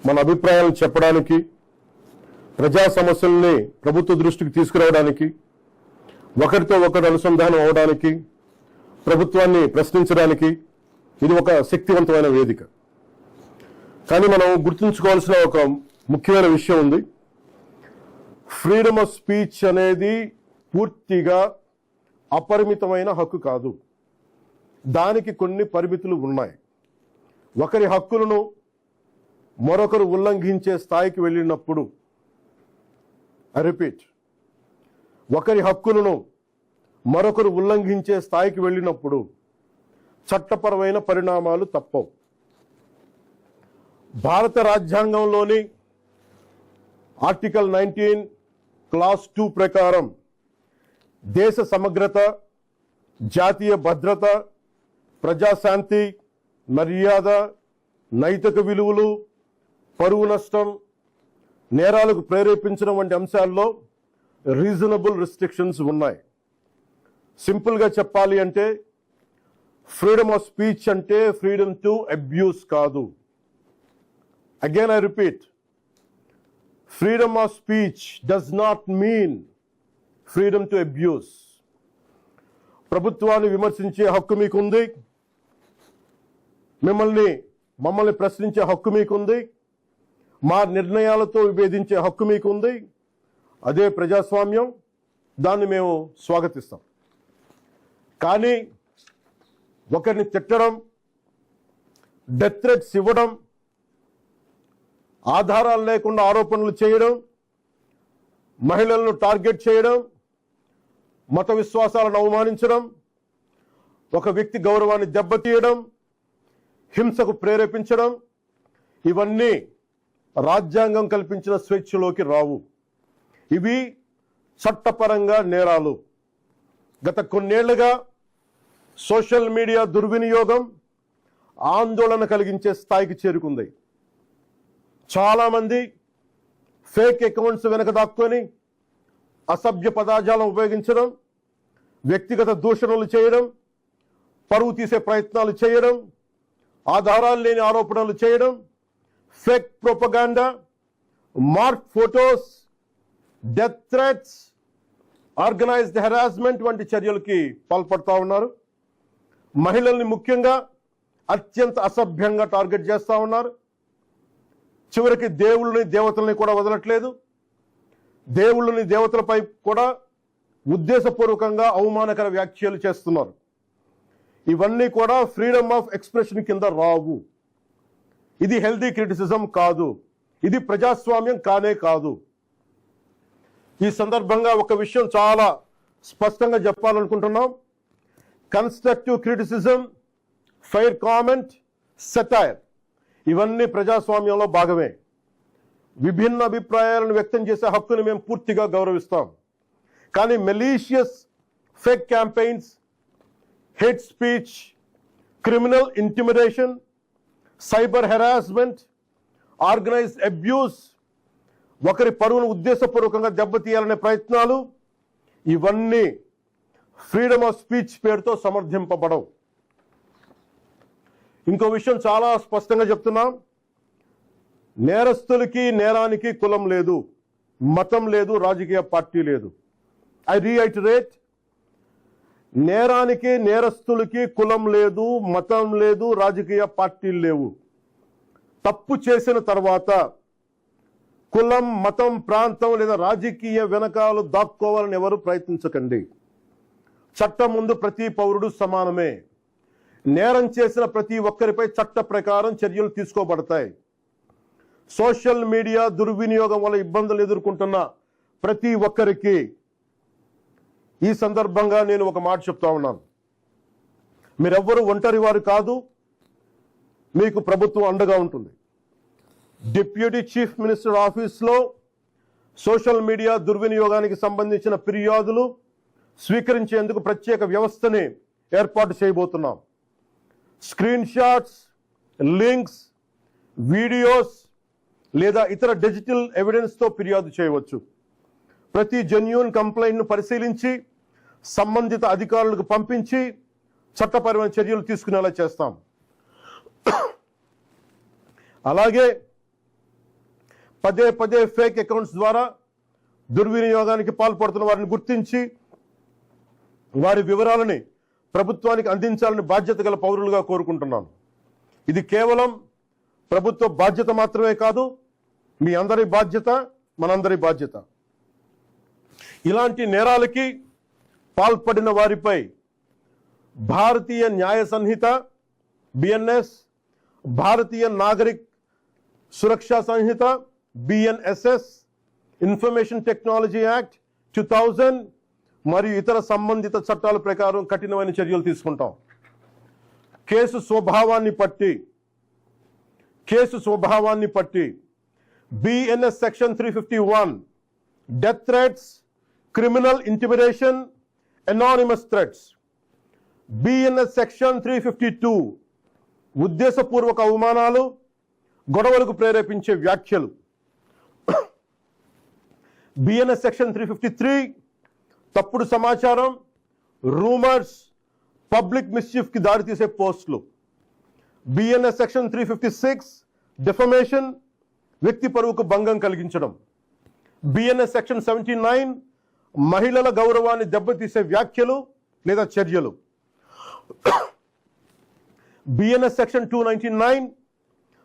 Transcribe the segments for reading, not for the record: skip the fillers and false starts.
మన అభిప్రాయాలను చెప్పడానికి, ప్రజా సమస్యల్ని ప్రభుత్వ దృష్టికి తీసుకురావడానికి, ఒకరితో ఒకరు అనుసంధానం అవడానికి, ప్రభుత్వాన్ని ప్రశ్నించడానికి ఇది ఒక శక్తివంతమైన వేదిక. కానీ మనం గుర్తుంచుకోవాల్సిన ఒక ముఖ్యమైన విషయం ఉంది. ఫ్రీడమ్ ఆఫ్ స్పీచ్ అనేది పూర్తిగా అపరిమితమైన హక్కు కాదు. దానికి కొన్ని పరిమితులు ఉన్నాయి. ఒకరి హక్కులను మరొకరు ఉల్లంఘించే స్థాయికి వెళ్ళినప్పుడు, ఐ రిపీట్, ఒకరి హక్కులను మరొకరు ఉల్లంఘించే స్థాయికి వెళ్ళినప్పుడు చట్టపరమైన పరిణామాలు తప్పవు. భారత రాజ్యాంగంలోని ఆర్టికల్ 19 క్లాస్ 2 ప్రకారం దేశ సమగ్రత, జాతీయ భద్రత, ప్రజాశాంతి, మర్యాద, నైతిక విలువలు, పరువు నష్టం, నేరాలకు ప్రేరేపించడం వంటి అంశాల్లో రీజనబుల్ రిస్ట్రిక్షన్స్ ఉన్నాయి. సింపుల్గా చెప్పాలి అంటే ఫ్రీడమ్ ఆఫ్ స్పీచ్ అంటే ఫ్రీడమ్ టు అబ్యూస్ కాదు. Again I repeat, freedom of speech does not mean freedom to abuse. ప్రభుత్వాన్ని విమర్శించే హక్కు మీకుంది, మమ్మల్ని ప్రశ్నించే హక్కు మీకుంది, మా నిర్ణయాలతో విభేదించే హక్కు మీకుంది. అదే ప్రజాస్వామ్యం, దాన్ని మేము స్వాగతిస్తాం. కానీ ఒకరిని తిట్టడం, డెత్ థ్రెట్స్ ఇవ్వడం, ఆధారాలు లేకుండా ఆరోపణలు చేయడం, మహిళలను టార్గెట్ చేయడం, మత విశ్వాసాలను అవమానించడం, ఒక వ్యక్తి గౌరవాన్ని దెబ్బతీయడం, హింసకు ప్రేరేపించడం, ఇవన్నీ రాజ్యాంగం కల్పించిన స్వేచ్ఛలోకి రావు. ఇవి చట్టపరంగా నేరాలు. గత కొన్నేళ్లుగా సోషల్ మీడియా దుర్వినియోగం ఆందోళన కలిగించే స్థాయికి చేరుకుంది. చాలామంది ఫేక్ అకౌంట్స్ వెనక దాక్కొని అసభ్య పదజాలం ఉపయోగించడం, వ్యక్తిగత దూషణలు చేయడం, పరువు తీసే ప్రయత్నాలు చేయడం, ఆధారాలు లేని ఆరోపణలు చేయడం, fake propaganda, mark photos, death threats, organised harassment వంటి చర్యలకి పాల్పడుతూ ఉన్నారు. మహిళల్ని ముఖ్యంగా అత్యంత అసభ్యంగా టార్గెట్ చేస్తూ ఉన్నారు. చివరికి దేవుళ్ళని, దేవతల్ని కూడా వదలట్లేదు. దేవుళ్ళని, దేవతలపై కూడా ఉద్దేశపూర్వకంగా అవమానకర వ్యాఖ్యలు చేస్తున్నారు. ఇవన్నీ కూడా ఫ్రీడమ్ ఆఫ్ ఎక్స్ప్రెషన్ కింద రావు. ఇది హెల్దీ క్రిటిసిజం కాదు. ఇది ప్రజాస్వామ్యం కానే కాదు. ఈ సందర్భంగా ఒక విషయం చాలా స్పష్టంగా చెప్పాలనుకుంటున్నాం. Constructive criticism, fair comment, satire ఇవన్నీ ప్రజాస్వామ్యంలో భాగమే. విభిన్న అభిప్రాయాలను వ్యక్తం చేసే హక్కును మేము పూర్తిగా గౌరవిస్తాం. కానీ malicious fake campaigns, hate speech, criminal intimidation, cyber harassment, organised abuse, ఒకరి పరువును ఉద్దేశపూర్వకంగా దెబ్బతీయాలనే ప్రయత్నాలు, ఇవన్నీ ఫ్రీడమ్ ఆఫ్ స్పీచ్ పేరుతో సమర్థింపబడవు. ఇంకో విషయం చాలా స్పష్టంగా చెప్తున్నాం. నేరస్తులకి, నేరానికి కులం లేదు, మతం లేదు, రాజకీయ పార్టీ లేదు. ఐ రీఐటరేట్, నేరానికి, నేరస్తులకి కులం లేదు, మతం లేదు, రాజకీయ పార్టీలు లేవు. తప్పు చేసిన తర్వాత కులం, మతం, ప్రాంతం లేదా రాజకీయ వెనకాలు దాక్కోవాలని ఎవరు ప్రయత్నించకండి. చట్టం ముందు ప్రతి పౌరుడు సమానమే. నేరం చేసిన ప్రతి ఒక్కరిపై చట్ట ప్రకారం చర్యలు తీసుకోబడతాయి. సోషల్ మీడియా దుర్వినియోగం వల్ల ఇబ్బందులు ఎదుర్కొంటున్న ప్రతి ఒక్కరికి ఈ సందర్భంగా నేను ఒక మాట చెప్తా ఉన్నాను. మీరెవ్వరూ ఒంటరి వారు కాదు. మీకు ప్రభుత్వం అండగా ఉంటుంది. డిప్యూటీ చీఫ్ మినిస్టర్ ఆఫీస్లో సోషల్ మీడియా దుర్వినియోగానికి సంబంధించిన ఫిర్యాదులు స్వీకరించేందుకు ప్రత్యేక వ్యవస్థని ఏర్పాటు చేయబోతున్నాం. స్క్రీన్ షాట్స్, లింక్స్, వీడియోస్ లేదా ఇతర డిజిటల్ ఎవిడెన్స్తో ఫిర్యాదు చేయవచ్చు. ప్రతి జెన్యూన్ కంప్లైంట్ను పరిశీలించి సంబంధిత అధికారులకు పంపించి చట్టపరమైన చర్యలు తీసుకునేలా చేస్తాం. అలాగే పదే పదే ఫేక్ అకౌంట్స్ ద్వారా దుర్వినియోగానికి పాల్పడుతున్న వారిని గుర్తించి వారి వివరాలని ప్రభుత్వానికి అందించాలని బాధ్యత గల పౌరులుగా కోరుకుంటున్నాను. ఇది కేవలం ప్రభుత్వ బాధ్యత మాత్రమే కాదు, మీ అందరి బాధ్యత, మనందరి బాధ్యత. ఇలాంటి నేరాలకి పాల్పడిన వారిపై భారతీయ న్యాయ సంహిత BNS, భారతీయ నాగరిక్ సురక్షా సంహిత BNSS, ఇన్ఫర్మేషన్ టెక్నాలజీ యాక్ట్ 2000 మరియు ఇతర సంబంధిత చట్టాల ప్రకారం కఠినమైన చర్యలు తీసుకుంటాం. కేసు స్వభావాన్ని బట్టి BNS section 351 death threats, criminal intimidation, anonymous threats. BNS section 352 ఉద్దేశపూర్వక అవమానాలు, గొడవలకు ప్రేరేపించే వ్యాఖ్యలు. BNS సెక్షన్ 353 తప్పుడు సమాచారం, రూమర్స్, పబ్లిక్ మిస్చీఫ్ కి దారితీసే పోస్టులు. BNS సెక్షన్ 356 డిఫమేషన్, వ్యక్తి పరువుకు భంగం కలిగించడం. BNS సెక్షన్ 79 మహిళల గౌరవాన్ని దెబ్బతీసే వ్యాఖ్యలు లేదా చర్యలు. BNS సెక్షన్ 299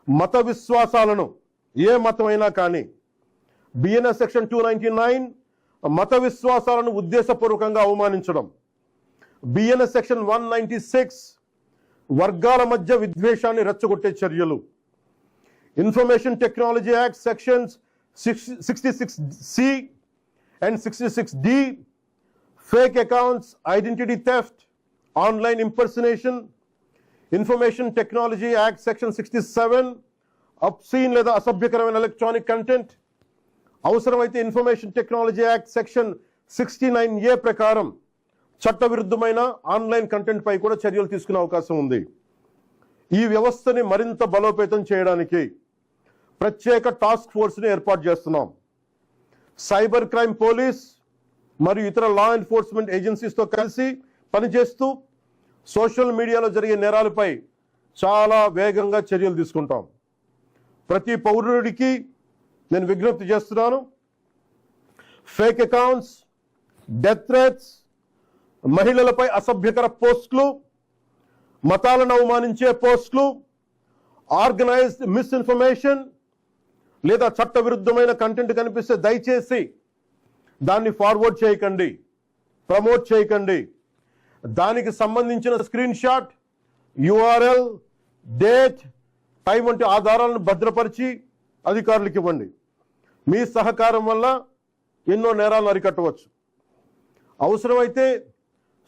మత విశ్వాసాలను, ఏ మతమైనా కానీ, BNS సెక్షన్ 299 మత విశ్వాసాలను ఉద్దేశపూర్వకంగా అవమానించడం. BNS సెక్షన్ 196 వర్గాల మధ్య విద్వేషాన్ని రెచ్చగొట్టే చర్యలు. Information technology act sections 66C and 66D fake accounts, identity theft, online impersonation. Information technology act section 67 obscene లేదా అసభ్యకరమైన ఎలక్ట్రానిక్ కంటెంట్. అవసరమైతే information technology act section 69A ప్రకారం చట్టవిరుద్ధమైన ఆన్లైన్ కంటెంట్ పై కూడా చర్యలు తీసుకునే అవకాశం ఉంది. ఈ వ్యవస్థని మరింత బలోపేతం చేయడానికి ప్రత్యేక టాస్క్ ఫోర్స్ని ఏర్పాటు చేస్తున్నాం. సైబర్ క్రైమ్ పోలీస్ మరియు ఇతర లా ఎన్ఫోర్స్మెంట్ ఏజెన్సీస్తో కలిసి పనిచేస్తూ సోషల్ మీడియాలో జరిగే నేరాలపై చాలా వేగంగా చర్యలు తీసుకుంటాం. ప్రతి పౌరుడికి నేను విజ్ఞప్తి చేస్తున్నాను, ఫేక్ అకౌంట్స్, డెత్ థ్రెట్స్, మహిళలపై అసభ్యకర పోస్టులు, మతాలను అవమానించే పోస్టులు, ఆర్గనైజ్డ్ మిస్ఇన్ఫర్మేషన్ లేదా చట్టవిరుద్ధమైన కంటెంట్ కనిపిస్తే దయచేసి దాన్ని ఫార్వర్డ్ చేయకండి, ప్రమోట్ చేయకండి. దానికి సంబంధించిన screen shot, URL, date, time వంటి ఆధారాలను భద్రపరిచి అధికారులకు ఇవ్వండి. మీ సహకారం వల్ల ఎన్నో నేరాలను అరికట్టవచ్చు. అవసరమైతే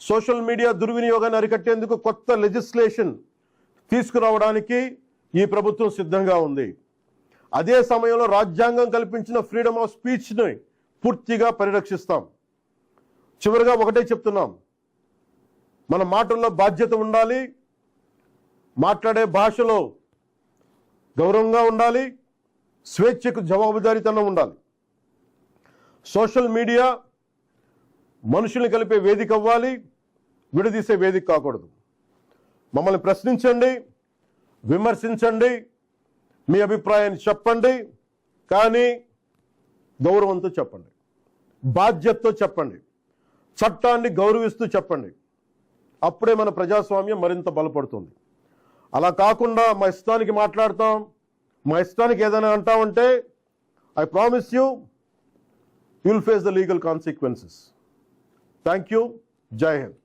సోషల్ మీడియా దుర్వినియోగాన్ని అరికట్టేందుకు కొత్త లెజిస్లేషన్ తీసుకురావడానికి ఈ ప్రభుత్వం సిద్ధంగా ఉంది. అదే సమయంలో రాజ్యాంగం కల్పించిన ఫ్రీడమ్ ఆఫ్ స్పీచ్ని పూర్తిగా పరిరక్షిస్తాం. చివరిగా ఒకటే చెప్తున్నాం, మన మాటల్లో బాధ్యత ఉండాలి, మాట్లాడే భాషలో గౌరవంగా ఉండాలి, స్వేచ్ఛకు జవాబుదారీతనం ఉండాలి. సోషల్ మీడియా మనుషుల్ని కలిపే వేదిక అవ్వాలి, విడదీసే వేదిక కాకూడదు. మమ్మల్ని ప్రశ్నించండి, విమర్శించండి, మీ అభిప్రాయాన్ని చెప్పండి, కానీ గౌరవంతో చెప్పండి, బాధ్యతతో చెప్పండి, చట్టాన్ని గౌరవిస్తూ చెప్పండి. అప్పుడే మన ప్రజాస్వామ్యం మరింత బలపడుతుంది. అలా కాకుండా మా ఇష్టానికి మాట్లాడతాం, మా ఇష్టానికి ఏదైనా అంటామంటే I promise you will face the legal consequences. Thank you. జై హింద్.